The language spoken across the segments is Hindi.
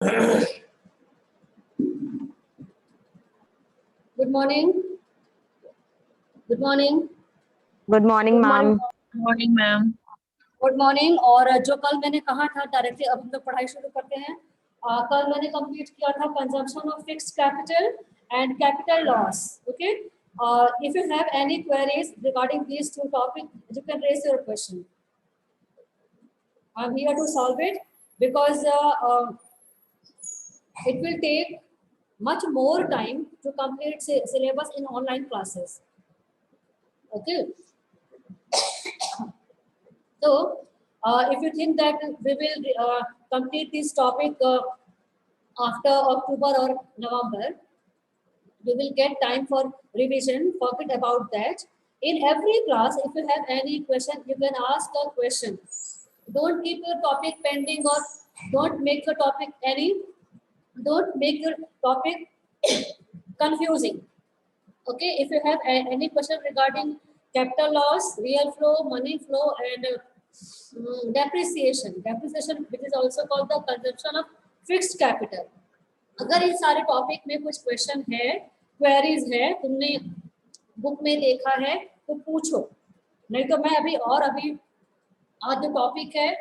Good morning. Good morning. Good morning ma'am. Morning ma'am. Good morning. और जो कल मैंने कहा था डायरेक्टली अब हम लोग पढ़ाई शुरू करते हैं। कल मैंने कंप्लीट किया था consumption of fixed capital and capital loss. Okay, if you have any queries regarding these two topics you can raise your question. I'm here to solve it because it will take much more time to complete syllabus in online classes. Okay, so if you think that we will complete this topic after October or November, you will get time for revision. Forget about that. In every class, if you have any question, you can ask a question. Don't keep your topic pending, or don't make your topic don't make your topic confusing. Okay, if you have any question regarding capital loss, real flow, money flow, and depreciation, which is also called the consumption of fixed capital. अगर इन सारे टॉपिक में कुछ क्वेश्चन है, क्वेरीज है, तुमने बुक में देखा है तो पूछो, नहीं तो मैं अभी आज जो टॉपिक है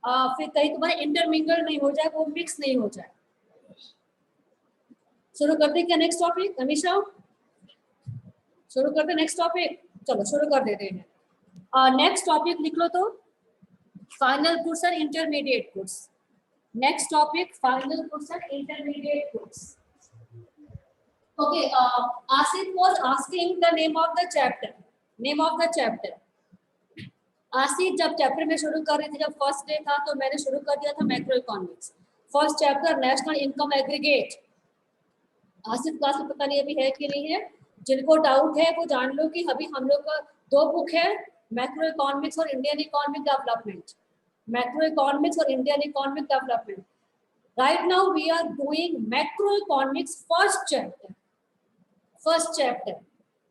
फिर कहीं तुम्हारे इंटरमिंगल नहीं हो जाए, वो मिक्स नहीं हो जाए। शुरू करते क्या नेक्स्ट टॉपिक? अमीशा शुरू करते नेक्स्ट टॉपिक। चलो शुरू कर देते हैं। नेक्स्ट टॉपिक लिख लो तो final goods and intermediate goods. Next topic, final goods and intermediate goods. Okay, Asit was asking the name of the chapter. Name of the chapter. Asif जब चैप्टर में शुरू कर रही थी, जब फर्स्ट डे था तो मैंने शुरू कर दिया था macro economics, first chapter national income aggregate. Asif class में पता नहीं अभी है कि नहीं है, जिनको डाउट है वो जान लो कि अभी हम लोग का 2 बुक है, मैक्रो इकोनॉमिक्स और Indian economic development. Macroeconomics or Indian economic development. Right now we are doing macroeconomics first chapter. First chapter,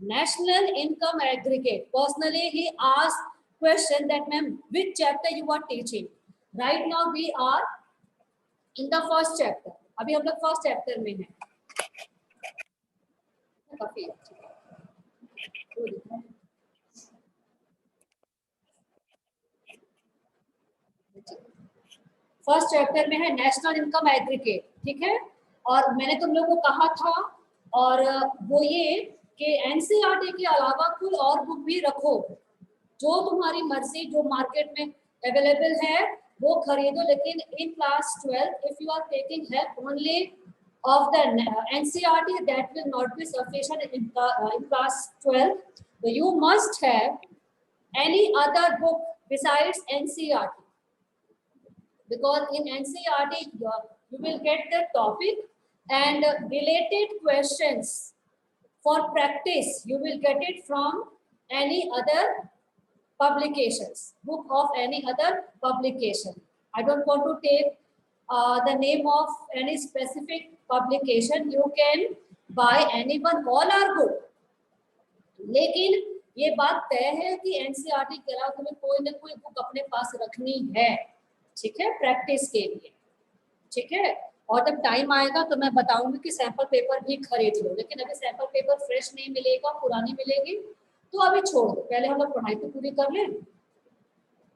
national income aggregate. Personally, he asked question that ma'am, which chapter you are teaching? Right now we are in the first chapter. अभी हम लोग first chapter में हैं। काफी फर्स्ट चैप्टर में है नेशनल इनकम एग्रीगेट, ठीक है। और मैंने तुम लोगों को कहा था और वो ये कि एनसीईआरटी के अलावा कोई और बुक भी रखो, जो तुम्हारी मर्जी, जो मार्केट में अवेलेबल है वो खरीदो, लेकिन in class 12 if you are taking help only of the NCERT, that will not be sufficient in class 12. So you must have any other book besides NCERT. Because in NCERT you will get the topic and related questions for practice. You will get it from any other publications, book of any other publication. I don't want to take the name of any specific publication. You can buy anyone, all are good. लेकिन ये बात तय है कि एनसीईआरटी के अलावा तुम्हें कोई ना कोई बुक अपने पास रखनी है, ठीक है, प्रैक्टिस के लिए, ठीक है। और जब टाइम आएगा तो मैं बताऊंगी कि सैंपल पेपर भी खरीद लो, लेकिन अभी सैंपल पेपर फ्रेश नहीं मिलेगा, पुरानी मिलेगी, तो अभी छोड़ दो, पहले हम लोग पढ़ाई तो पूरी कर लें।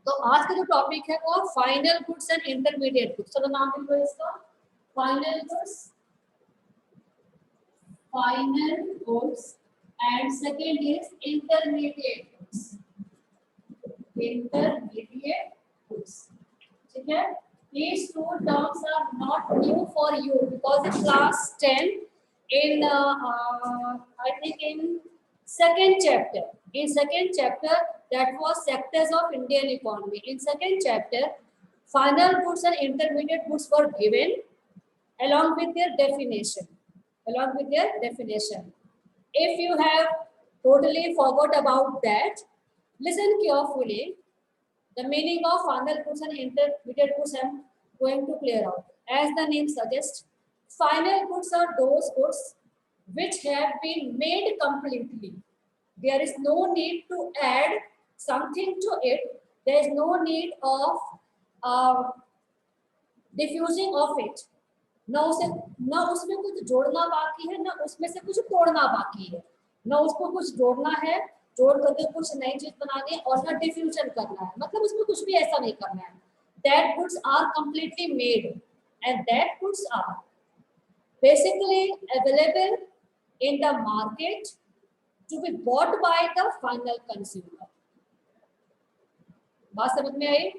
तो आज का जो टॉपिक है वो final goods and intermediate goods. चलो नाम लिखो इसका, final goods and second is intermediate goods. Intermediate goods, ठीक है। These two terms are not new for you because in class 10 in I think in second chapter that was sectors of Indian economy. In second chapter, final goods and intermediate goods were given along with their definition. If you have totally forgot about that, listen carefully. The meaning of final goods and intermediate goods I am going to clear out. As the name suggests, final goods are those goods which have been made completely. There is no need to add something to it. There is no need of diffusing of it. ना उसमें कुछ जोड़ना बाकी है, ना उसमें से कुछ तोड़ना बाकी है, ना उसको कुछ जोड़ना है, जोड़ करके कुछ नई चीज बनानी है, और ना डिफ्यूजन करना है, मतलब उसमें कुछ भी ऐसा नहीं करना है। That goods are completely made and that goods are basically available in the market to be bought by the final consumer. बात समझ में आई?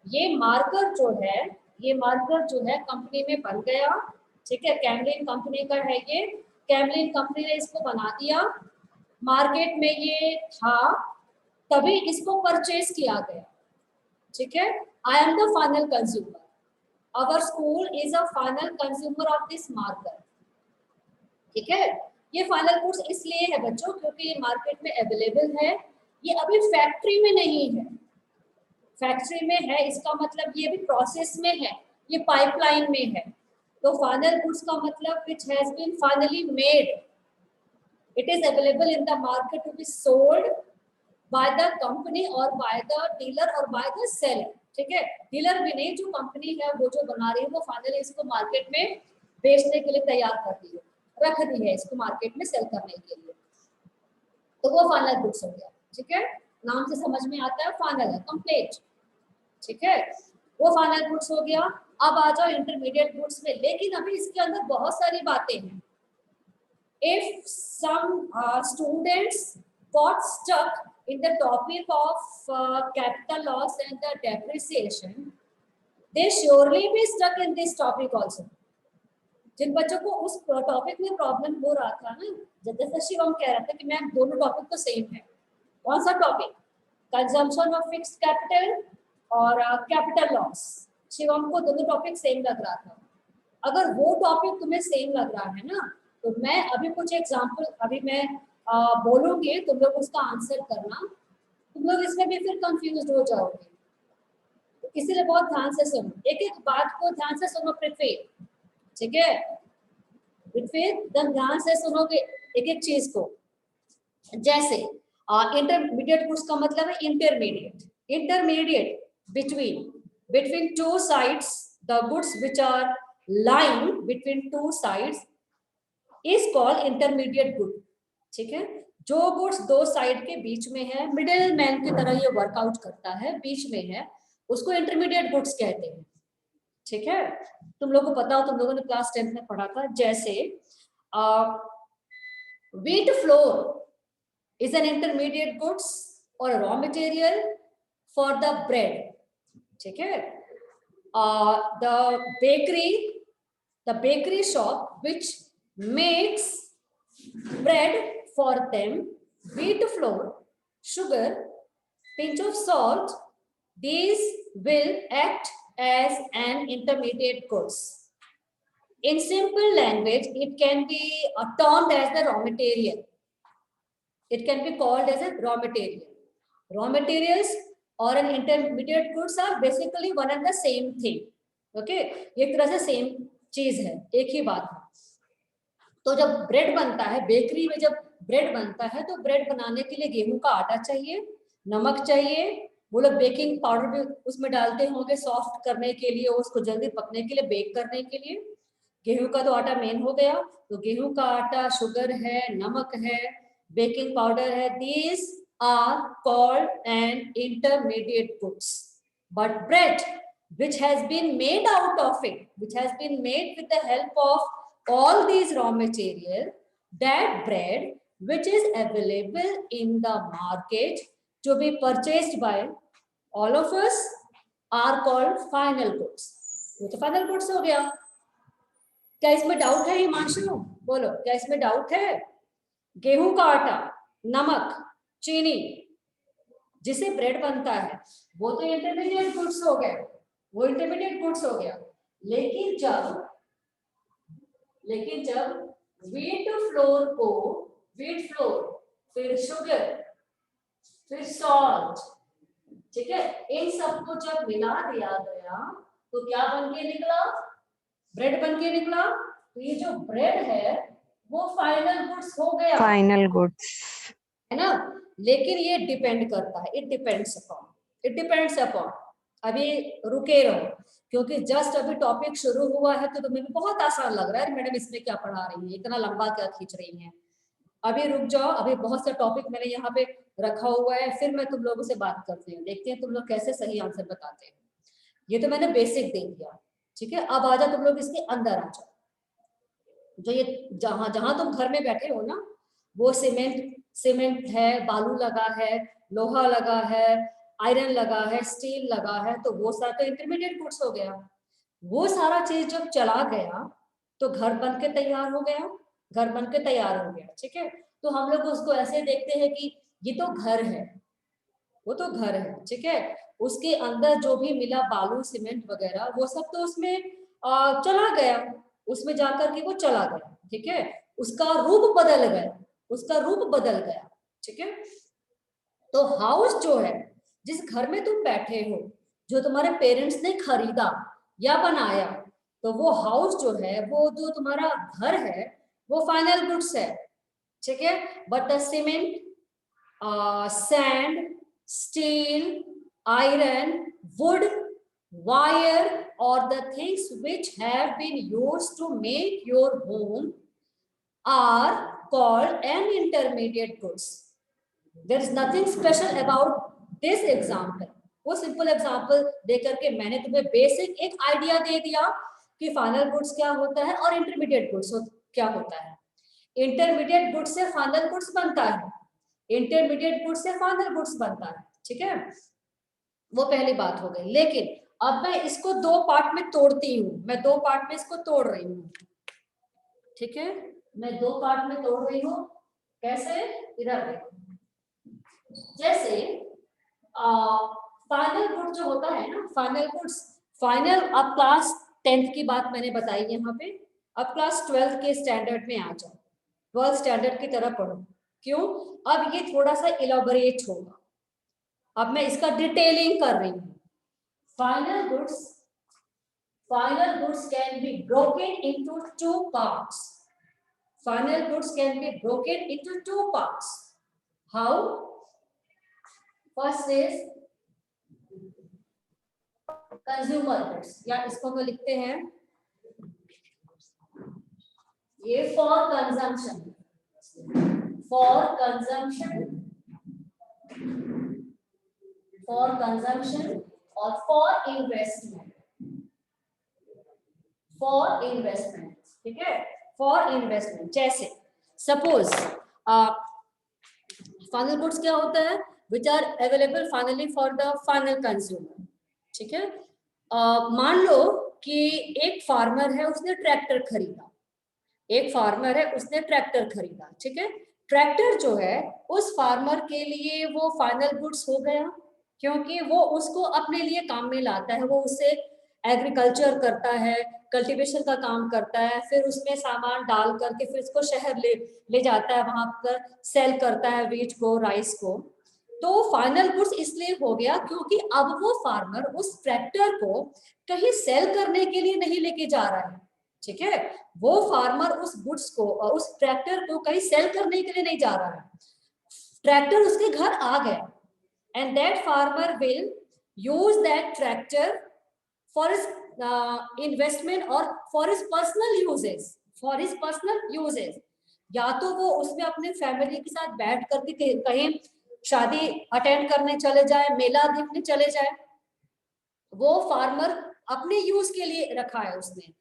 ये मार्कर जो है कंपनी में बन गया, ठीक है, कैमलिन कंपनी का है ये, कैमलिन कंपनी ने इसको बना दिया, मार्केट में ये था, तभी इसको परचेज किया गया, ठीक है। I am the final consumer, our school is a final consumer of this marker, ठीक है। ये फाइनल गुड्स इसलिए है बच्चों क्योंकि ये मार्केट में अवेलेबल है, ये अभी फैक्ट्री में नहीं है, फैक्ट्री में है इसका मतलब ये भी प्रोसेस में है, ये पाइपलाइन में है। तो फाइनल गुड्स का मतलब which has been finally made, it is available in the market to be sold by the company और बाय द डीलर और बाय द सेलर, ठीक है। डीलर भी नहीं, जो कंपनी है वो जो बना रही है वो फाइनली इसको मार्केट में बेचने के लिए तैयार कर दी है, रख दी है इसको मार्केट में सेल करने के लिए, तो वो फाइनल गुड्स हो गया, ठीक है। नाम से समझ में आता है फाइनल है, कंप्लीट, ठीक है, वो फाइनल गुड्स हो गया। अब आ जाओ इंटरमीडिएट गुड्स में, लेकिन अभी इसके अंदर बहुत सारी बातें हैं। If some students got stuck in the topic of capital loss and the depreciation, they surely be stuck in this topic also. जिन बच्चों को उस टॉपिक में प्रॉब्लम हो रहा था ना, जैसे शिवम कह रहा था कि मैम दोनों टॉपिक तो सेम है, कौन सा topic, consumption of fixed capital और कैपिटल लॉस, शिवम को दोनों टॉपिक सेम लग रहा था। अगर वो टॉपिक तुम्हें सेम लग रहा है ना, तो मैं अभी कुछ एग्जांपल अभी मैं बोलूंगी, तुम लोग उसका आंसर करना, तुम लोग इसमें भी फिर कंफ्यूज हो जाओगे, तो इसीलिए बहुत ध्यान से सुनो, एक एक बात को ध्यान से सुनो पृथ्वी, ठीक है, पृथ्वी एकदम ध्यान से सुनोगे एक एक चीज को। जैसे इंटरमीडिएट गुड्स का मतलब है intermediate, intermediate between two sides, the goods which are lying between two sides is called intermediate good, ठीक है। जो गुड्स दो साइड के बीच में है, मिडिल मैन की तरह ये वर्कआउट करता है, बीच में है, उसको इंटरमीडिएट गुड्स कहते हैं, ठीक है। तुम लोगों को पता हो, तुम लोगों ने क्लास 10th में पढ़ा था, जैसे wheat flour is an intermediate goods or a raw material for the bread, ठीक है। the bakery shop which makes bread for them, wheat flour, sugar, pinch of salt, these will act as an intermediate goods. In simple language, it can be termed as the raw material. It can be called as a raw material. Raw materials और an intermediate goods are basically one and the same thing. Okay, एक तरह से सेम चीज है, एक ही बात है। तो जब ब्रेड बनता है, बेकरी में जब ब्रेड बनता है, तो ब्रेड बनाने के लिए गेहूं का आटा चाहिए, नमक चाहिए, वो लोग बेकिंग पाउडर भी उसमें डालते होंगे सॉफ्ट करने के लिए, उसको जल्दी पकने के लिए, बेक करने के लिए। गेहूं का तो आटा मेन हो गया, तो गेहूं का आटा, शुगर है, नमक है, बेकिंग पाउडर है, these are called an intermediate goods. But bread which has been made out of it, which has been made with the help of all these raw material, that bread which is available in the market to be purchased by all of us are called final goods. वो तो final goods हो गया। क्या इसमें डाउट है हिमांशु? बोलो, क्या इसमें डाउट है? गेहूं का आटा, नमक, चीनी जिसे ब्रेड बनता है, वो तो इंटरमीडिएट गुड्स हो गए, वो इंटरमीडिएट गुड्स हो गया। लेकिन जब व्हीट फ्लोर, फिर शुगर, फिर सॉल्ट, ठीक है, इन सबको जब मिला दिया गया तो क्या बन के निकला? ब्रेड बन के निकला। तो ये जो ब्रेड है वो फाइनल गुड्स हो गया, फाइनल गुड्स, है ना। लेकिन ये डिपेंड करता है, इट डिपेंड्स अपॉन अभी रुके रहो, क्योंकि जस्ट अभी टॉपिक शुरू हुआ है तो तुम्हें भी बहुत आसान लग रहा है मैडम इसमें क्या पढ़ा रही है, इतना लंबा क्या खींच रही है। अभी रुक जाओ, अभी बहुत से टॉपिक मैंने यहाँ पे रखा हुआ है, फिर मैं तुम लोगों से बात करती हूँ, देखते हैं तुम लोग कैसे सही आंसर बताते हैं। ये तो मैंने बेसिक दे दिया, ठीक है। अब आ जाओ तुम लोग इसके अंदर आ जाओ। जो ये जहां जहां तुम घर में बैठे हो ना, वो सीमेंट है, बालू लगा है, लोहा लगा है, आयरन लगा है, स्टील लगा है, तो वो सारा तो इंटरमीडिएट गुड्स हो गया। वो सारा चीज जब चला गया तो घर बन के तैयार हो गया, घर बन के तैयार हो गया, ठीक है। तो हम लोग उसको ऐसे देखते हैं कि ये तो घर है, वो तो घर है, ठीक है। उसके अंदर जो भी मिला बालू सीमेंट वगैरह वो सब तो उसमें चला गया, उसमें जाकर के वो चला गया, ठीक है। उसका रूप बदल गया, उसका रूप बदल गया, ठीक है। तो हाउस जो है, जिस घर में तुम बैठे हो, जो तुम्हारे पेरेंट्स ने खरीदा या बनाया, तो वो हाउस जो है, वो जो तुम्हारा घर है, वो फाइनल गुड्स है, ठीक है। But the cement, sand, steel, iron, wood, wire, or the things which have been used to make your home are called an intermediate goods. There is nothing special about this example. वो सिंपल एग्जाम्पल देकर के मैंने तुम्हें बेसिक एक आइडिया दे दिया कि फाइनल गुड्स क्या होता है और इंटरमीडिएट गुड्स क्या होता है। इंटरमीडिएट गुड्स से फाइनल गुड्स बनता है, इंटरमीडिएट गुड्स से फाइनल गुड्स बनता है, ठीक है। वो पहली बात हो गई। लेकिन अब मैं इसको दो पार्ट में तोड़ती हूँ, मैं दो पार्ट में इसको तोड़ रही हूँ, ठीक है। मैं दो पार्ट में तोड़ रही हूँ, कैसे, इधर देखो। जैसे फाइनल गुड जो होता है ना, फाइनल गुड्स, फाइनल, अब क्लास 10th की बात मैंने बताई यहाँ पे, अब क्लास 12th के स्टैंडर्ड में आ जाओ, 12th स्टैंडर्ड की तरह पढ़ो। क्यों, अब ये थोड़ा सा इलाबोरेट होगा, अब मैं इसका डिटेलिंग कर रही हूँ। Final goods can be broken into two parts, final goods can be broken into two parts. How, first is consumer goods, या इसको हम लिखते हैं ये for consumption, for consumption, for consumption और फॉर इन्वेस्टमेंट, फॉर इन्वेस्टमेंट, ठीक है, फॉर इन्वेस्टमेंट। जैसे सपोज फाइनल गुड्स क्या होता है, which are available finally for the final consumer, ठीक है। मान लो कि एक फार्मर है, उसने ट्रैक्टर खरीदा, एक फार्मर है, उसने ट्रैक्टर खरीदा, ठीक है। ट्रैक्टर जो है उस फार्मर के लिए वो फाइनल गुड्स हो गया, क्योंकि वो उसको अपने लिए काम में लाता है, वो उससे एग्रीकल्चर करता है, कल्टीवेशन का काम करता है, फिर उसमें सामान डाल करके फिर उसको शहर ले जाता है, वहां पर सेल करता है व्हीट को, राइस को। तो फाइनल गुड्स इसलिए हो गया क्योंकि अब वो फार्मर उस ट्रैक्टर को कहीं सेल करने के लिए नहीं लेके जा रहा है, ठीक है। वो फार्मर उस गुड्स को, उस ट्रैक्टर को कहीं सेल करने के लिए नहीं जा रहा है, ट्रैक्टर उसके घर आ गया, and that farmer will use that tractor for his investment or for his personal uses, for his personal uses। या तो वो उसमें अपने फैमिली के साथ बैठ करके कहीं शादी अटेंड करने चले जाए, मेला देखने चले जाए, वो फार्मर अपने यूज के लिए रखा है उसने,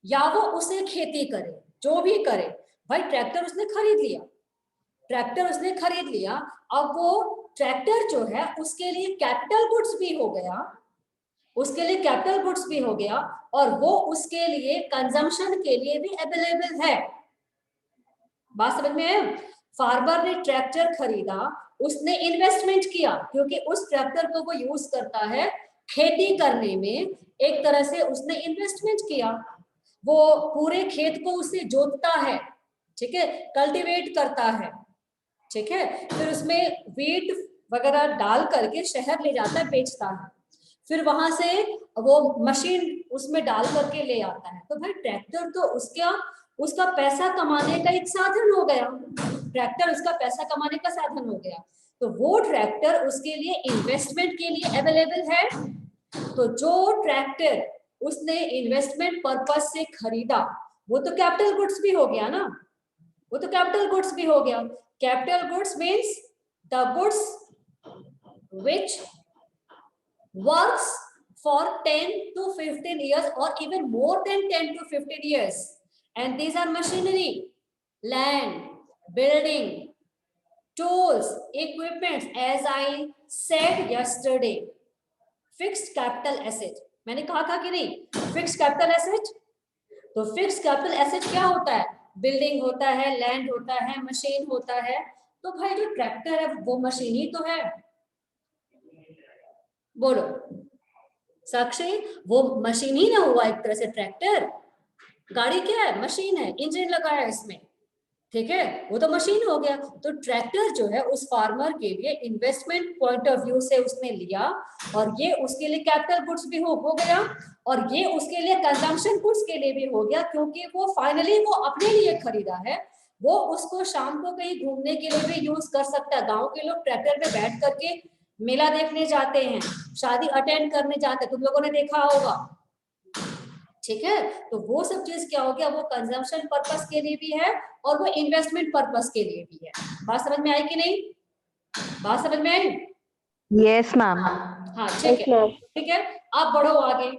या वो उसे खेती करे, जो भी करे भाई, ट्रैक्टर उसने खरीद लिया, ट्रैक्टर उसने खरीद लिया, अब वो ट्रैक्टर जो है उसके लिए कैपिटल गुड्स भी हो गया, उसके लिए कैपिटल गुड्स भी हो गया, और वो उसके लिए कंजम्पशन के लिए भी अवेलेबल है। बात समझ में है? फार्मर ने ट्रैक्टर खरीदा, उसने इन्वेस्टमेंट किया, क्योंकि उस ट्रैक्टर को वो यूज करता है खेती करने में, एक तरह से उसने इन्वेस्टमेंट किया, वो पूरे खेत को उससे जोतता है, ठीक है, कल्टीवेट करता है, ठीक है, फिर उसमें वीट वगैरह डाल करके शहर ले जाता है, बेचता है, फिर वहां से वो मशीन उसमें डाल करके ले आता है। तो भाई ट्रैक्टर तो उसका पैसा कमाने का एक साधन हो गया, ट्रैक्टर उसका पैसा कमाने का साधन हो गया, तो वो ट्रैक्टर उसके लिए इन्वेस्टमेंट के लिए अवेलेबल है, तो जो ट्रैक्टर उसने इन्वेस्टमेंट पर्पज से खरीदा वो तो कैपिटल गुड्स भी हो गया ना, वो तो कैपिटल गुड्स भी हो गया। Capital goods means the goods which works for 10 to 15 years or even more than 10 to 15 years, and these are machinery, land, building, tools, equipments, as I said yesterday. Fixed capital asset, मैंने कहा था कि नहीं, फिक्स्ड कैपिटल एसेट। तो फिक्स्ड कैपिटल एसेट क्या होता है, बिल्डिंग होता है, लैंड होता है, मशीन होता है। तो भाई जो ट्रैक्टर है वो मशीन ही तो है, बोलो साक्षी, वो मशीन ही ना हुआ एक तरह से ट्रैक्टर। गाड़ी क्या है, मशीन है, इंजन लगा है इसमें, ठीक है, वो तो मशीन हो गया। तो ट्रैक्टर जो है उस फार्मर के लिए इन्वेस्टमेंट पॉइंट ऑफ व्यू से उसने लिया, और ये उसके लिए कैपिटल गुड्स भी हो गया, और ये उसके लिए कंजम्पशन गुड्स के लिए भी हो गया, क्योंकि वो फाइनली वो अपने लिए खरीदा है, वो उसको शाम को कहीं घूमने के लिए भी यूज कर सकता है। गाँव के लोग ट्रैक्टर पे बैठ करके मेला देखने जाते हैं, शादी अटेंड करने जाते हैं, तुम लोगों ने देखा होगा, ठीक है। तो वो सब चीज क्या हो गया, वो कंजम्पशन पर्पस के लिए भी है और वो इन्वेस्टमेंट पर्पस के लिए भी है। बात समझ में आई कि नहीं, बात समझ में आई? Yes, ma'am. हाँ ठीक है, ठीक है। आप बढ़ो आगे,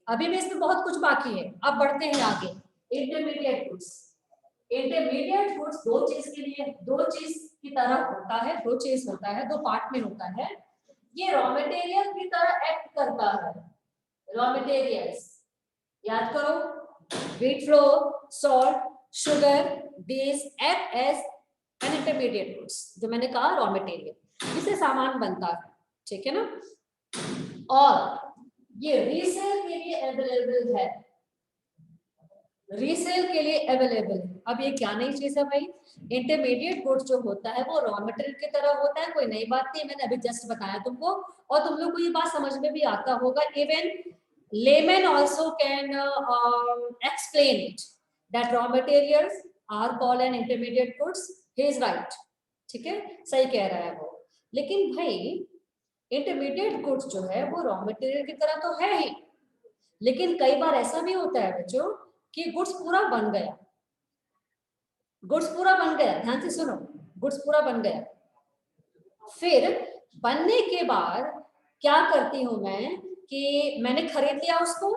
अभी भी इसमें बहुत कुछ बाकी है, अब बढ़ते हैं आगे। इंटरमीडिएट गुड्स, इंटरमीडिएट गुड्स दो चीज के लिए, दो चीज की तरह होता है, दो चीज होता है, दो पार्ट में होता है। ये रॉ मटेरियल की तरह एक्ट करता है, रॉ मटेरियल्स याद करो, wheat flour, salt, sugar, these act as an intermediate goods, जो मैंने कहा रॉ मटेरियल, इससे सामान बनता है, ठीक है ना। और ये रीसेल के लिए अवेलेबल है, रीसेल के लिए अवेलेबल है। अब ये क्या नई चीज है भाई, इंटरमीडिएट गुड्स जो होता है वो रॉ मटेरियल की तरह होता है, कोई नई बात नहीं, मैंने अभी जस्ट बताया तुमको, और तुम लोग को ये बात समझ में भी आता होगा। Even layman also can explain it that raw materials are called an intermediate goods, he is right, ठीक है, सही कह रहा है वो। लेकिन भाई इंटरमीडिएट गुड्स जो है वो रॉ मटेरियल की तरह तो है ही, लेकिन कई बार ऐसा भी होता है बच्चों कि गुड्स पूरा बन गया, गुड्स पूरा बन गया, ध्यान से सुनो, गुड्स पूरा बन गया, फिर बनने के बाद क्या करती हूं मैं कि मैंने खरीद लिया उसको,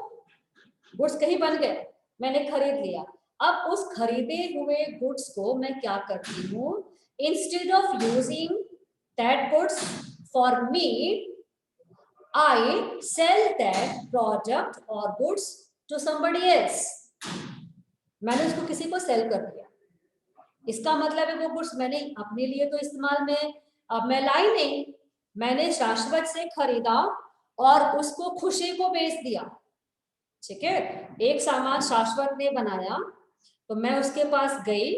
गुड्स कहीं बन गए, मैंने खरीद लिया। अब उस खरीदे हुए गुड्स को मैं क्या करती हूँ, instead of using that goods for me, I sell that product और गुड्स टू समबडी एल्स। मैंने उसको किसी को सेल कर दिया, इसका मतलब है वो गुड्स मैंने अपने लिए तो इस्तेमाल में अब मैं लाई नहीं, मैंने शाश्वत से खरीदा और उसको खुशी को बेच दिया, ठीक है। एक सामान शाश्वत ने बनाया तो मैं उसके पास गई,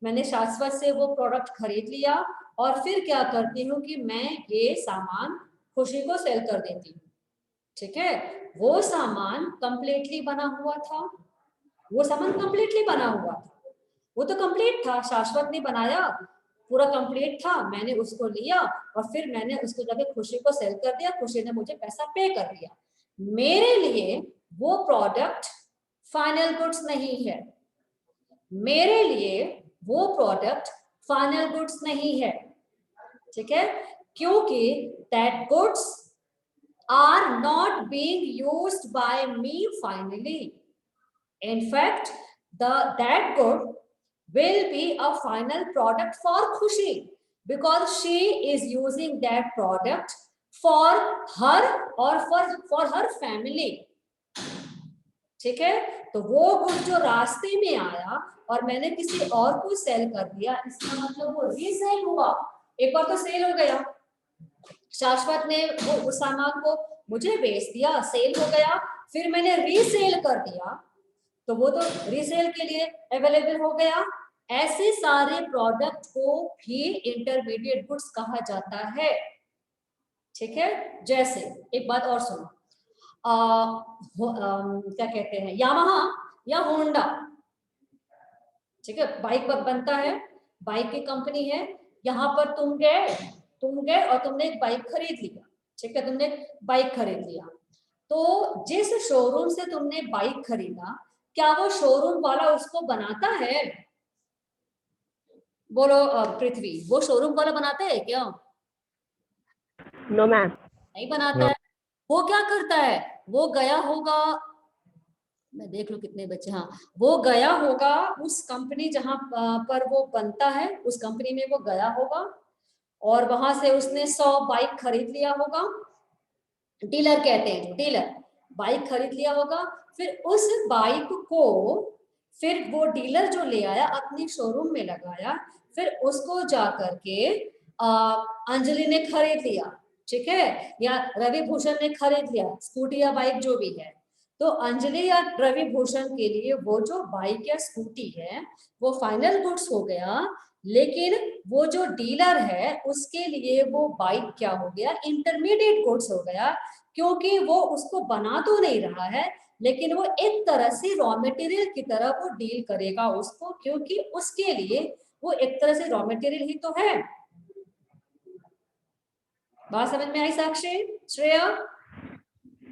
मैंने शाश्वत से वो प्रोडक्ट खरीद लिया, और फिर क्या करती हूँ कि मैं ये सामान खुशी को सेल कर देती हूँ, ठीक है। वो सामान कंप्लीटली बना हुआ था, वो सामान कंप्लीटली बना हुआ था, वो तो कंप्लीट था, शाश्वत ने बनाया, पूरा कंप्लीट था, मैंने उसको लिया और फिर मैंने उसको जाके खुशी को सेल कर दिया, खुशी ने मुझे पैसा पे कर दिया। मेरे लिए वो प्रोडक्ट फाइनल गुड्स नहीं है, मेरे लिए वो प्रोडक्ट फाइनल गुड्स नहीं है, ठीक है, क्योंकि that goods are not being used by me finally. In fact, that good will be a final product for Khushi because she is using that product for her or for her family, ठीक है। तो वो गुड जो रास्ते में आया और मैंने किसी और को सेल कर दिया, इसका मतलब वो रीसेल हुआ, एक बार तो सेल हो गया, शाश्वत ने वो उस सामान को मुझे बेच दिया, सेल हो गया, फिर मैंने रीसेल कर दिया तो वो तो रीसेल के लिए अवेलेबल हो गया। ऐसे सारे प्रोडक्ट को भी इंटरमीडिएट गुड्स कहा जाता है, ठीक है। जैसे एक बात और सुनो, क्या कहते हैं, यामाहा या होंडा, ठीक है, बाइक बनता है, बाइक की कंपनी है, यहाँ पर तुम गए और तुमने एक बाइक खरीद लिया, ठीक है, तुमने बाइक खरीद लिया, तो जिस शोरूम से तुमने बाइक खरीदा, क्या वो शोरूम वाला उसको बनाता है? बोलो पृथ्वी, वो शोरूम वाला बनाता है क्या? No ma'am. नहीं बनाता है। वो क्या करता है? वो गया होगा, मैं देख लूं कितने बच्चे, हाँ, वो गया होगा उस कंपनी जहां पर वो बनता है, उस कंपनी में वो गया होगा और वहां से उसने 100 बाइक खरीद लिया होगा। डीलर कहते हैं, जो डीलर बाइक खरीद लिया होगा, फिर उस बाइक को फिर वो डीलर जो ले आया अपनी शोरूम में लगाया, फिर उसको जा करके अंजलि ने खरीद लिया, ठीक है, या रवि भूषण ने खरीद लिया, स्कूटी या बाइक जो भी है। तो अंजलि या रवि भूषण के लिए वो जो बाइक या स्कूटी है वो फाइनल गुड्स हो गया, लेकिन वो जो डीलर है उसके लिए वो बाइक क्या हो गया? इंटरमीडिएट गुड्स हो गया, क्योंकि वो उसको बना तो नहीं रहा है, लेकिन वो एक तरह से रॉ मटेरियल की तरह वो डील करेगा उसको, क्योंकि उसके लिए वो एक तरह से रॉ मटेरियल ही तो है। बात समझ में आई साक्षी, श्रेया?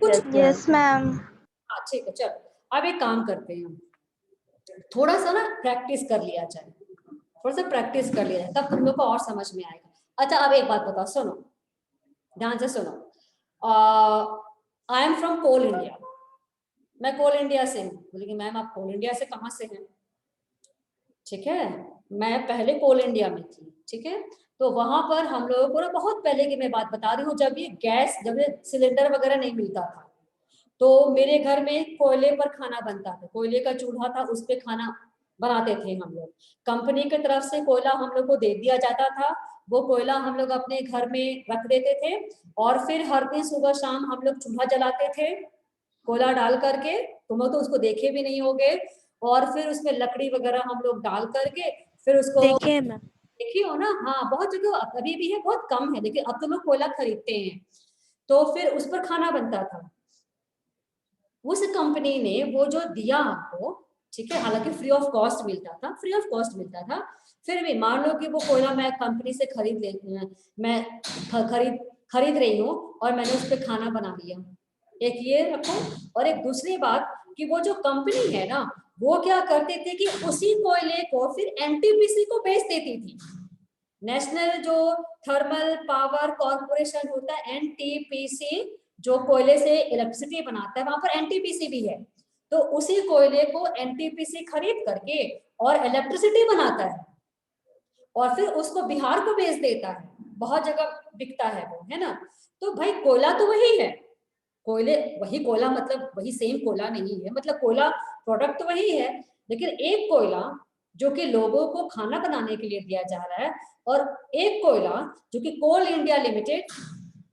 कुछ Yes, ma'am. हाँ ठीक है, चलो अब एक काम करते हैं, थोड़ा सा ना प्रैक्टिस कर लिया जाए, थोड़ा सा प्रैक्टिस कर लिया जाए, तब तुम लोग को और समझ में आएगा। अच्छा अब एक बात बताओ, सुनो ध्यान से सुनो। I am from Coal India, मैं कोल इंडिया से हूँ। बोलेगी मैम आप कोल इंडिया से कहाँ से हैं? ठीक है, मैं पहले कोल इंडिया में थी, ठीक है, तो वहां पर हम लोगों को ना, बहुत पहले की मैं बात बता रही हूँ, जब ये गैस, जब ये सिलेंडर वगैरह नहीं मिलता था, तो मेरे घर में कोयले पर खाना बनता था, कोयले का चूल्हा था, उस पर खाना बनाते थे हम लोग। कंपनी की तरफ से कोयला हम लोग को दे दिया जाता था, वो कोयला हम लोग अपने घर में रख देते थे और फिर हर दिन सुबह शाम हम लोग चूल्हा जलाते थे कोयला डाल करके। तुम लोग तो उसको देखे भी नहीं होगे। और फिर उसमें लकड़ी वगैरह हम लोग डाल करके फिर उसको देखिए मैम। देखी हो ना, हाँ, बहुत जगह अभी भी है, बहुत कम है, लेकिन अब तो लोग कोयला खरीदते हैं, तो फिर उस पर खाना बनता था। उस कंपनी ने वो जो दिया हमको, ठीक है, हालांकि फ्री ऑफ कॉस्ट मिलता था, फ्री ऑफ कॉस्ट मिलता था, फिर भी मान लो कि वो कोयला मैं कंपनी से मैं खरीद रही हूँ और मैंने उस पर खाना बना लिया। एक ये रखो, और एक दूसरी बात कि वो जो कंपनी है ना, वो क्या करते थे कि उसी कोयले को फिर एनटीपीसी को बेच देती थी। नेशनल जो थर्मल पावर कॉर्पोरेशन होता है, एनटीपीसी, जो कोयले से इलेक्ट्रिसिटी बनाता है, वहां पर एनटीपीसी भी है, तो उसी कोयले को एनटीपीसी खरीद करके और इलेक्ट्रिसिटी बनाता है और फिर उसको बिहार को बेच देता है, बहुत जगह बिकता है वो, है ना। तो भाई कोयला तो वही है, कोयले वही कोयला, मतलब वही सेम कोयला नहीं है, मतलब कोयला प्रोडक्ट तो वही है, लेकिन एक कोयला जो कि लोगों को खाना बनाने के लिए दिया जा रहा है, और एक कोयला जो कि कोल इंडिया लिमिटेड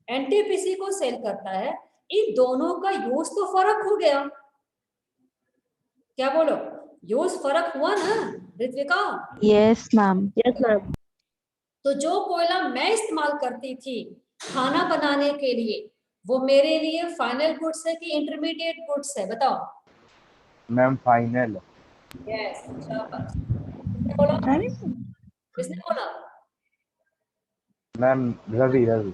एनटीपीसी को सेल करता है, इन दोनों का यूज तो फर्क हो गया। क्या बोलो, यूज फर्क हुआ ना Ritvika? Yes, ma'am. Yes ma'am. तो जो कोयला मैं इस्तेमाल करती थी खाना बनाने के लिए, वो मेरे लिए फाइनल गुड्स है कि इंटरमीडिएट गुड्स है? बताओ। Ma'am final. यस, शाबाश। किसने बोला? किसने बोला? मैम रवि रवि।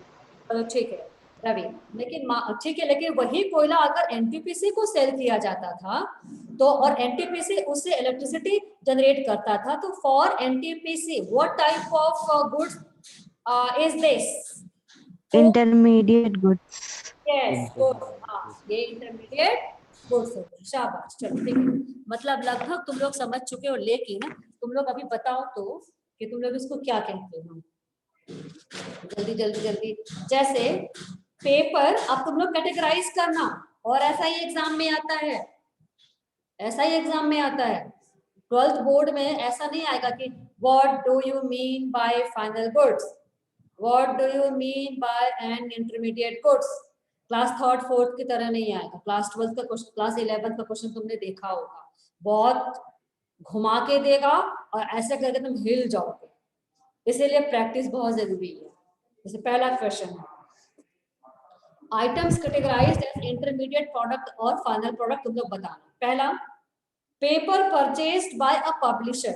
चलो ठीक है, रवि। लेकिन ठीक है, लेकिन वही कोयला अगर एनटीपीसी को सेल किया जाता था, तो और एनटीपीसी उससे इलेक्ट्रिसिटी जनरेट करता था, तो for NTPC what type of goods is this? Intermediate goods. Yes, good, हाँ, ये इंटरमीडिएट गुड्स हो गए। शाबाश, चलो ठीक है, मतलब लगभग तुम लोग समझ चुके हो, लेकिन तुम लोग अभी बताओ तो कि तुम लोग इसको क्या कहते हो, जल्दी जल्दी जल्दी। जैसे पेपर, अब तुम लोग कैटेगराइज करना, और ऐसा ही एग्जाम में आता है, ऐसा ही एग्जाम में आता है। 12th बोर्ड में ऐसा नहीं आएगा कि what do you mean by final goods, what do you mean by an intermediate goods, class 3rd 4th की तरह नहीं आएगा। क्लास 12th का क्वेश्चन, क्लास 11th का क्वेश्चन तुमने देखा होगा, बहुत घुमा के देगा और ऐसे करके तुम हिल जाओगे, इसीलिए प्रैक्टिस बहुत जरूरी है। जैसे पहला क्वेश्चन है, items categorized as intermediate product और फाइनल प्रोडक्ट तुम लोग बताना। पहला, paper purchased by a publisher,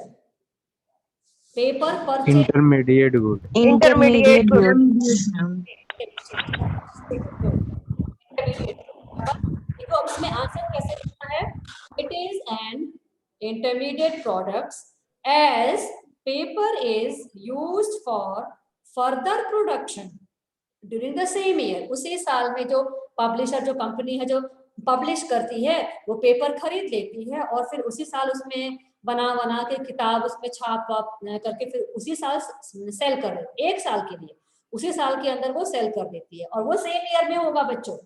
paper purchase intermediate good. Intermediate goods. Intermediate देखो अब इसमें आंसर कैसे लिखना है, it is an intermediate products as paper is used for further production during the same year. उसी साल में जो पब्लिशर, जो कंपनी है जो पब्लिश करती है, वो पेपर खरीद लेती है और फिर उसी साल उसमें बना बना के किताब उसमें छाप वाप करके फिर उसी साल सेल कर देती है, एक साल के लिए उसी साल के अंदर वो सेल कर देती है, और वो सेम ईयर में होगा बच्चों।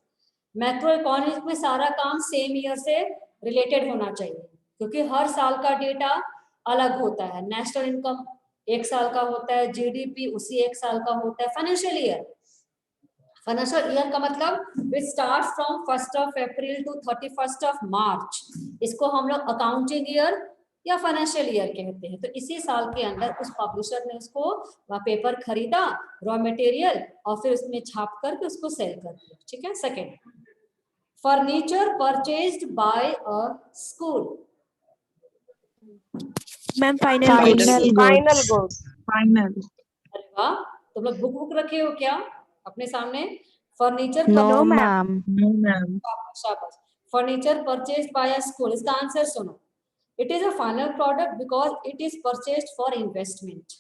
मैक्रो इकोनॉमिक्स में सारा काम सेम ईयर से रिलेटेड होना चाहिए, क्योंकि हर साल का डेटा अलग होता है। नेशनल इनकम एक साल का होता है, जीडीपी उसी एक साल का होता है। फाइनेंशियल ईयर का मतलब it start from 1 April to 31 March. इसको हम लोग अकाउंटिंग ईयर या फाइनेंशियल ईयर कहते हैं। तो इसी साल के अंदर उस पब्लिशर ने उसको पेपर खरीदा, रॉ मटेरियल, और फिर उसमें छाप करके उसको सेल कर दिया। ठीक है। Second, furniture purchased by a school. Ma'am final Final final goods. Goods. Final. अरे वाह, तुम लोग बुक रखे हो क्या अपने सामने? Furniture No, No, ma'am. ma'am. No ma'am. शाबाश। Furniture purchased by a school, इसका आंसर सुनो। It is a final product because it is purchased for investment.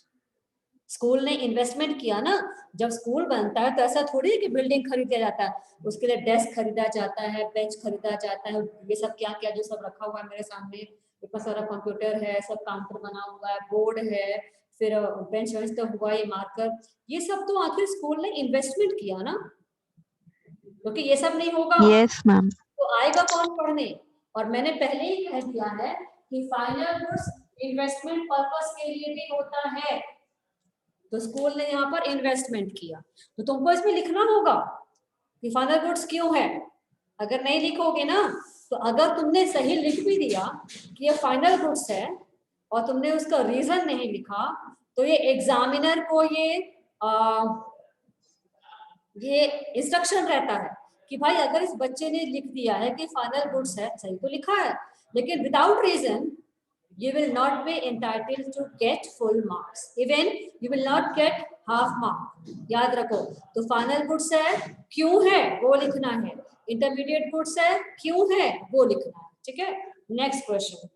School ने इन्वेस्टमेंट किया ना। जब स्कूल बनता है तो ऐसा थोड़ी है कि बिल्डिंग खरीदा जाता है, उसके लिए डेस्क खरीदा जाता है, बेंच खरीदा जाता है, ये सब क्या क्या जो सब रखा हुआ है मेरे सामने, इतना सारा कंप्यूटर है, सब काउंटर बना हुआ है, बोर्ड है, फिर बेंच वेंच तो हुआ, ये मार्कर, ये सब तो आखिर स्कूल ने इन्वेस्टमेंट किया ना। क्योंकि ये सब नहीं होगा Yes, ma'am. तो आएगा कौन पढ़ने। और मैंने पहले ही कह दिया है कि फाइनल गुड्स इन्वेस्टमेंट पर्पस के लिए भी होता है। तो स्कूल ने यहाँ पर इन्वेस्टमेंट किया, तो तुमको इसमें लिखना होगा कि फाइनल गुड्स क्यों है। अगर नहीं लिखोगे ना, तो अगर तुमने सही लिख भी दिया कि ये फाइनल गुड्स है और तुमने उसका रीजन नहीं लिखा, तो ये एग्जामिनर को ये इंस्ट्रक्शन रहता है कि भाई अगर इस बच्चे ने लिख दिया है कि फाइनल गुड्स है, सही तो लिखा है, लेकिन without reason you will not be entitled to get full marks, even you will not get half mark। याद रखो। तो फाइनल गुड्स है, क्यों है वो लिखना है, इंटरमीडिएट गुड्स है, क्यों है वो लिखना है। ठीक है। Next question,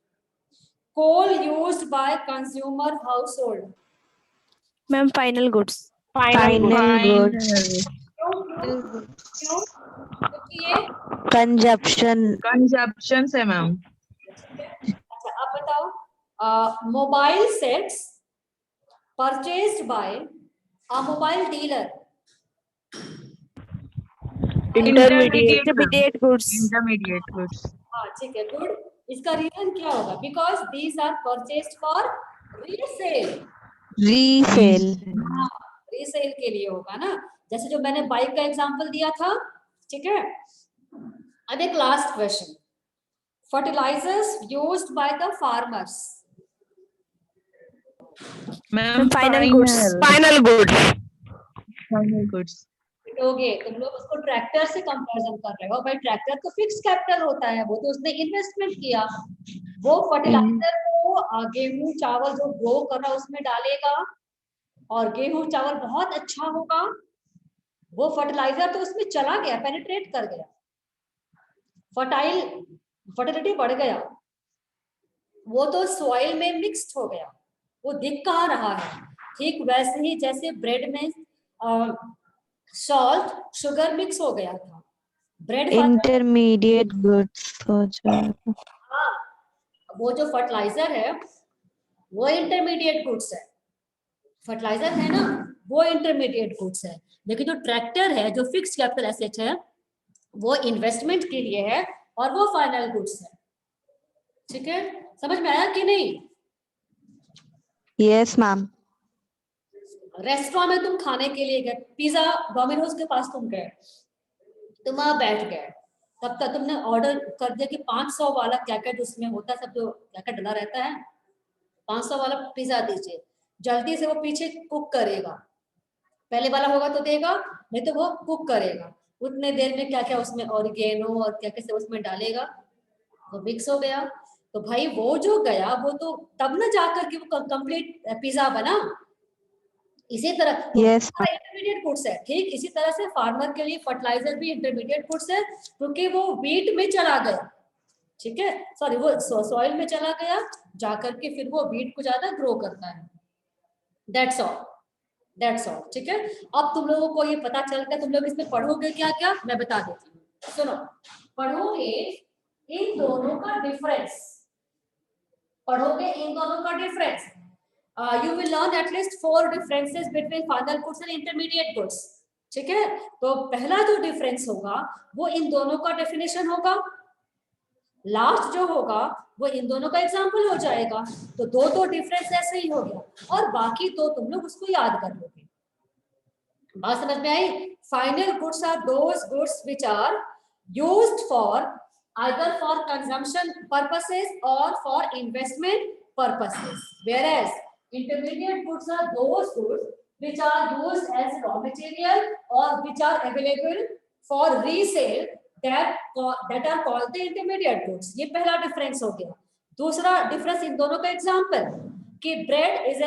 coal used by consumer household. Ma'am final goods. Final goods. क्यों? क्योंकि ये Consumption. कंजप्शन है मैम। अच्छा अब बताओ, mobile sets purchased by a mobile dealer. Intermediate goods. Intermediate goods. हाँ ठीक है, गुड। इसका रीजन क्या होगा? Because these are purchased for resale. Resale. हाँ, रीसेल के लिए होगा ना। जैसे जो मैंने बाइक का एग्जांपल दिया था। ठीक है। अब एक last question, fertilisers used by the farmers. Ma'am final goods. Final goods. लोगे तुम लोग उसको ट्रैक्टर से कंपैरिजन कर रहे हो। भाई ट्रैक्टर तो फिक्स कैपिटल होता है, वो तो उसने इन्वेस्टमेंट किया। वो फर्टिलाइजर को गेहूं चावल जो ग्रो कर रहा है उसमें डालेगा, और गेहूं चावल बहुत अच्छा होगा। वो फर्टिलाइजर तो उसमें चला गया, पेनिट्रेट कर गया, फर्टिलिटी बढ़ गया, वो तो सॉइल में मिक्स्ड हो गया, वो दिख कहाँ रहा है। ठीक वैसे ही जैसे ब्रेड में सॉल्ट शुगर मिक्स हो गया था, ब्रेड Intermediate goods हो जाएगा. हाँ, वो जो फर्टिलाइजर है वो इंटरमीडिएट गुड्स है। फर्टिलाइजर है ना, वो इंटरमीडिएट गुड्स है। लेकिन जो ट्रैक्टर है, जो फिक्स कैपिटल एसेट है, वो इन्वेस्टमेंट के लिए है और वो फाइनल गुड्स है। ठीक है, समझ में आया कि नहीं? Yes, ma'am. रेस्टोरेंट में तुम खाने के लिए गए, पिज्जा डोमिनोज के पास तुम गए, तुम वहां बैठ गए, तब तक तुमने ऑर्डर कर दिया कि 500 वाला क्या क्या उसमें होता है, सब जो क्या क्या डला रहता है, 500 वाला पिज्जा दीजिए। जल्दी से वो पीछे कुक करेगा, पहले वाला होगा तो देगा, नहीं तो वो कुक करेगा। उतने देर में क्या क्या उसमें ऑरिगेनो और क्या क्या उसमें डालेगा, वो मिक्स हो गया। तो भाई वो जो गया वो तो तब ना जाकर के वो कंप्लीट पिज्जा बना। इसी तरह Yes, इंटरमीडिएट गुड्स है, ठीक इसी तरह से फार्मर के लिए फर्टिलाइजर भी इंटरमीडिएट गुड्स है, क्योंकि वो वीट में चला गया, ठीक है, सॉरी वो सॉइल में चला गया, जाकर के फिर वो वीट को ज्यादा ग्रो करता है। दैट्स ऑल, ठीक है। अब तुम लोगों को ये पता चल गया, तुम लोग इसमें पढ़ोगे क्या क्या, मैं बता देती हूँ, सुनो। पढ़ोगे इन दोनों का डिफरेंस, पढ़ोगे इन दोनों का difference. You will learn at least 4 differences between final goods and intermediate goods, ठीक है। तो पहला जो डिफरेंस होगा वो इन दोनों का डेफिनेशन होगा, लास्ट जो होगा वो इन दोनों का एग्जाम्पल हो जाएगा। तो दो डिफरेंस ऐसे ही हो गया, और बाकी तो तुम लोग उसको याद कर लोगे। बात समझ में आई? Final goods are those goods which are used for either for consumption purposes or for investment purposes, whereas intermediate goods are those goods which are used as raw material or which are available for resale, that are called the intermediate goods. ये पहला डिफरेंस हो गया। दूसरा डिफरेंस इन दोनों का एग्जांपल कि bread is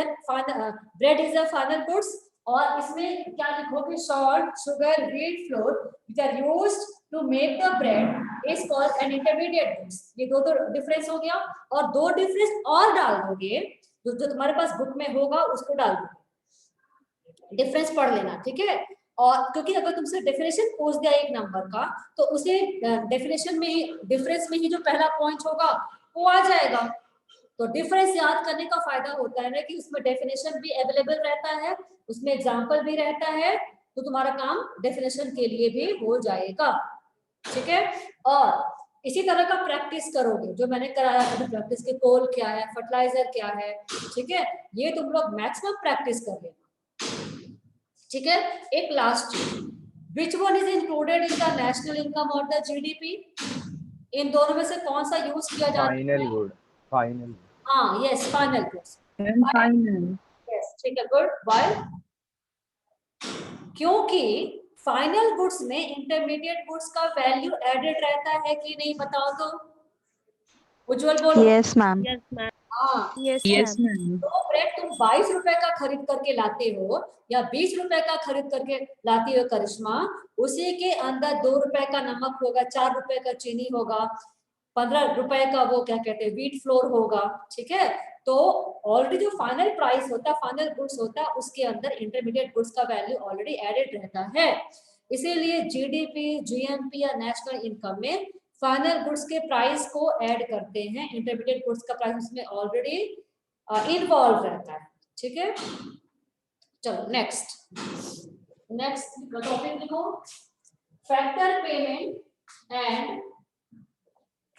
a final goods, और इसमें क्या लिखोगे, salt, sugar, wheat flour which are used to make the bread is called an intermediate goods। ये दो डिफरेंस हो गया, और दो डिफरेंस और डाल दोगे, जो तुम्हारे पास बुक में होगा उसको डाल दो, डिफरेंस पढ़ लेना, ठीक है। और क्योंकि अगर तुमसे डेफिनेशन पूछ दिया एक नंबर का, तो उसे डेफिनेशन में ही, डिफरेंस में ही जो पहला पॉइंट होगा वो आ जाएगा। तो डिफरेंस याद करने का फायदा होता है ना कि उसमें डेफिनेशन भी अवेलेबल रहता है, उसमें एग्जाम्पल भी रहता है, तो तुम्हारा काम डेफिनेशन के लिए भी हो जाएगा, ठीक है। और इसी तरह का प्रैक्टिस करोगे जो मैंने कराया था, प्रैक्टिस के कोल क्या है, फर्टिलाइजर क्या है, ठीक है, ये तुम लोग मैक्सिमम प्रैक्टिस कर लेना, ठीक है। एक last, which one is included in the national income और द जीडीपी? इन दोनों में से कौन सा यूज किया जाता है? Final good, final. हाँ, yes, final goods, Final. Yes, ठीक है, गुड। व्हाई? क्योंकि फाइनल गुड्स में इंटरमीडिएट गुड्स का वैल्यू एडेड रहता है कि नहीं, बताओ तो, उज्जवल बोलो। yes, ma'am. Yes, ma'am. हाँ, Yes, Yes, ma'am. ma'am. तो ब्रेड तुम 22 रुपए का खरीद करके लाते हो या 20 रुपए का खरीद करके लाती हो करिश्मा, उसी के अंदर 2 रुपए का नमक होगा, 4 रुपए का चीनी होगा, 15 रुपए का वो क्या कहते हैं, व्हीट फ्लोर होगा, ठीक है। तो ऑलरेडी जो फाइनल प्राइस होता है, फाइनल गुड्स होता है, उसके अंदर इंटरमीडिएट गुड्स का वैल्यू ऑलरेडी एडेड रहता है। इसीलिए जीडीपी, जीएमपी या नेशनल इनकम में फाइनल गुड्स के प्राइस को ऐड करते हैं, इंटरमीडिएट गुड्स का प्राइस उसमें ऑलरेडी इन्वॉल्व रहता है, ठीक है। चलो नेक्स्ट टॉपिक लिखो, फैक्टर पेमेंट एंड,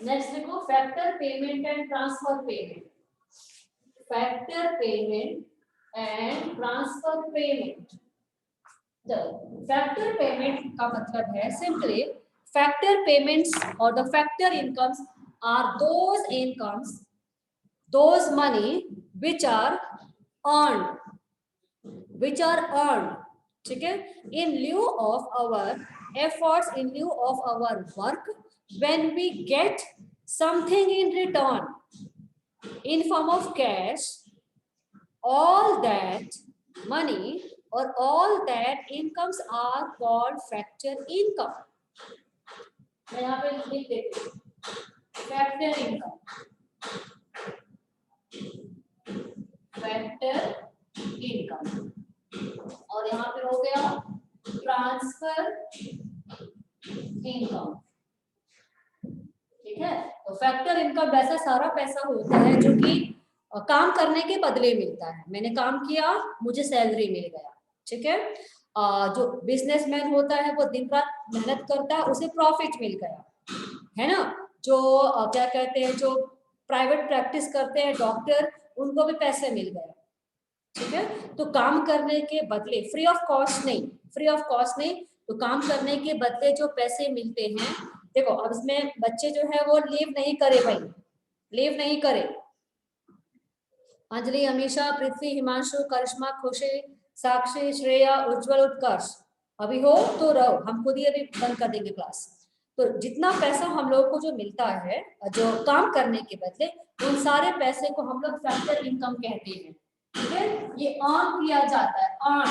नेक्स्ट लिखो factor payment and transfer payment, factor payment and transfer payment. Factor payment का मतलब है सिंपली, फैक्टर पेमेंट्स और the factor incomes are those incomes, those money which are earned, ठीक है, in lieu of our efforts, in lieu of our work, when we get something in return in form of cash, all that money or all that incomes are called factor income। मैं यहाँ पे लिख देती हूँ, फैक्टर इनकम, फैक्टर इनकम, और यहाँ पे हो गया ट्रांसफर इनकम, ठीक है। तो फैक्टर इनकम वैसा सारा पैसा होता है जो कि काम करने के बदले मिलता है, मैंने काम किया, मुझे सैलरी मिल गया, ठीक है। जो बिजनेसमैन होता है वो दिन रात मेहनत करता है, उसे प्रॉफिट मिल गया, है ना। जो क्या कहते हैं, जो प्राइवेट प्रैक्टिस करते हैं डॉक्टर, उनको भी पैसे मिल गए, ठीक है। तो काम करने के बदले, फ्री ऑफ कॉस्ट नहीं, तो काम करने के बदले जो पैसे मिलते हैं, देखो अब इसमें बच्चे जो है वो लीव नहीं करे भाई, लीव नहीं करे। अंजलि, अमीशा, पृथ्वी, हिमांशु, करिश्मा, खुशी, साक्षी, श्रेया, उज्जवल, उत्कर्ष, अभी हो तो रहो, हम खुद ही अभी बंद कर देंगे क्लास। तो जितना पैसा हम लोगों को जो मिलता है जो काम करने के बदले, उन सारे पैसे को हम लोग फैक्टर इनकम कहते हैं, ठीक है, ये अर्न किया जाता है, अर्न,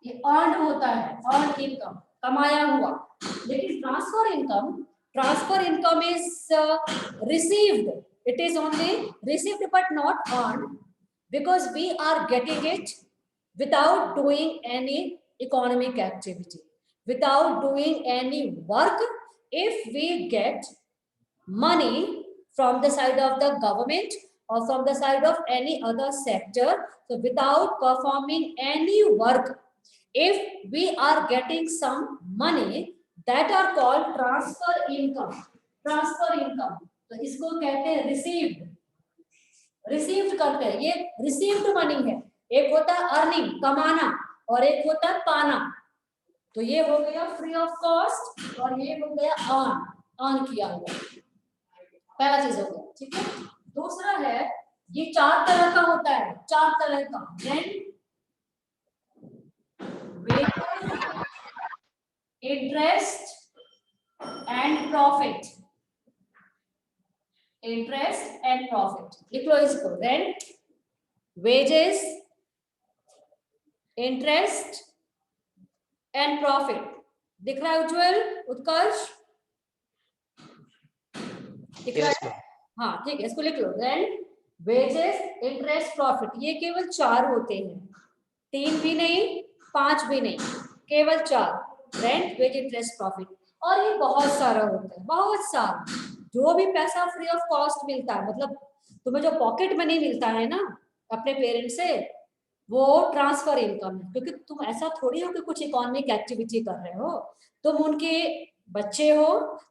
ये अर्न होता है, अर्न इनकम, कमाया हुआ। लेकिन transfer income is received, it is only received but not earn, because we are getting it without doing any economic activity, without doing any work. If we get money from the side of the government or from the side of any other sector, so without performing any work, if we are getting some money, that are called transfer income, transfer income. तो इसको कहते हैं received, received करते हैं, ये received money है। एक होता है अर्निंग, कमाना, और एक होता है पाना। तो ये हो गया फ्री ऑफ कॉस्ट और ये हो गया अर्न, अर्न किया हुआ, पहला चीज हो गया। ठीक है, दूसरा है, ये 4 तरह का होता है, 4 तरह का, rent, wage, interest and profit, interest and profit. लिख लो इसको, rent, wages, interest and profit. दिख रहा है उज्जवल, उत्कर्ष? दिख रहा है? हाँ ठीक है, इसको लिख लो, रेंट, वेजेस, इंटरेस्ट, प्रॉफिट। ये केवल 4 होते हैं, 3 भी नहीं, 5 भी नहीं, केवल 4, रेंट, वेज, इंटरेस्ट, प्रॉफिट। और ये बहुत सारा होता है, बहुत सारा। जो भी पैसा फ्री ऑफ कॉस्ट मिलता है, मतलब तुम्हें जो पॉकेट मनी मिलता है ना अपने पेरेंट्स से, वो ट्रांसफर इनकम है। क्योंकि तुम ऐसा थोड़ी हो कि कुछ इकोनॉमिक एक्टिविटी कर रहे हो, तुम उनके बच्चे हो,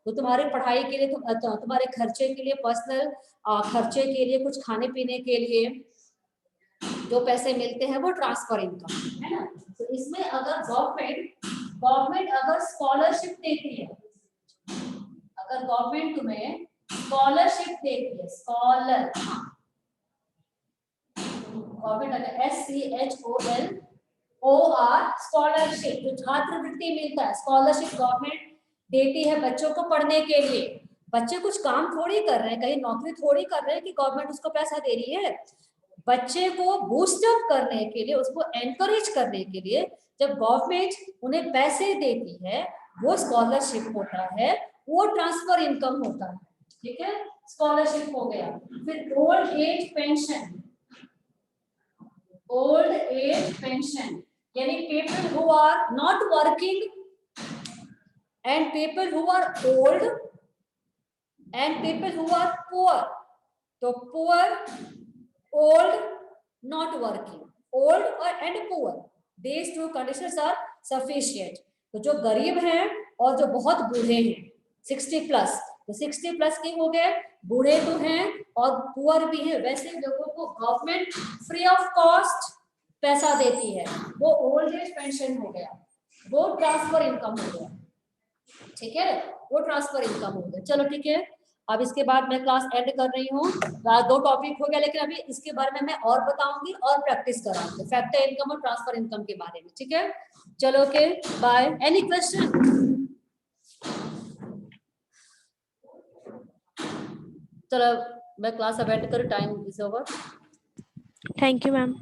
तो तुम्हारी पढ़ाई के लिए, तुम्हारे खर्चे के लिए, पर्सनल खर्चे के लिए, कुछ खाने पीने के लिए जो पैसे मिलते हैं वो ट्रांसफर इनकम है ना। तो इसमें अगर गवर्नमेंट अगर स्कॉलरशिप देती है, अगर गवर्नमेंट तुम्हें स्कॉलरशिप देती है, स्कॉलर, गवर्नमेंट अगर SCHOLOR, स्कॉलरशिप, जो छात्रवृत्ति मिलता है, स्कॉलरशिप गवर्नमेंट देती है बच्चों को पढ़ने के लिए। बच्चे कुछ काम थोड़ी कर रहे हैं, कहीं नौकरी थोड़ी कर रहे हैं कि गवर्नमेंट उसको पैसा दे रही है। बच्चे को बूस्ट अप करने के लिए, उसको एनकरेज करने के लिए जब गवर्नमेंट उन्हें पैसे देती है, वो स्कॉलरशिप होता है, वो ट्रांसफर इनकम होता है। ठीक है, स्कॉलरशिप हो गया। फिर old age pension, old age pension, yani people who are not working and people who are old and people who are poor. So poor, old, not working, old and poor, these 2 conditions are sufficient. तो जो गरीब हैं और जो बहुत बूढ़े हैं, 60 प्लस, तो 60 प्लस के हो गए, बूढ़े तो हैं और पुअर भी हैं, वैसे लोगों को गवर्नमेंट फ्री ऑफ कॉस्ट पैसा देती है, वो ओल्ड एज पेंशन हो गया, वो ट्रांसफर इनकम हो गया। ठीक है, वो ट्रांसफर इनकम हो गया। चलो ठीक है, अब इसके बाद मैं क्लास एंड कर रही हूँ। 2 टॉपिक हो गया, लेकिन अभी इसके बारे में मैं और बताऊंगी और प्रैक्टिस कराऊंगी, फैक्टर इनकम और ट्रांसफर इनकम के बारे में। ठीक है, चलो ओके, बाय। Any question? चलो मैं क्लास अब एंड करूँ, time is over. Thank you ma'am.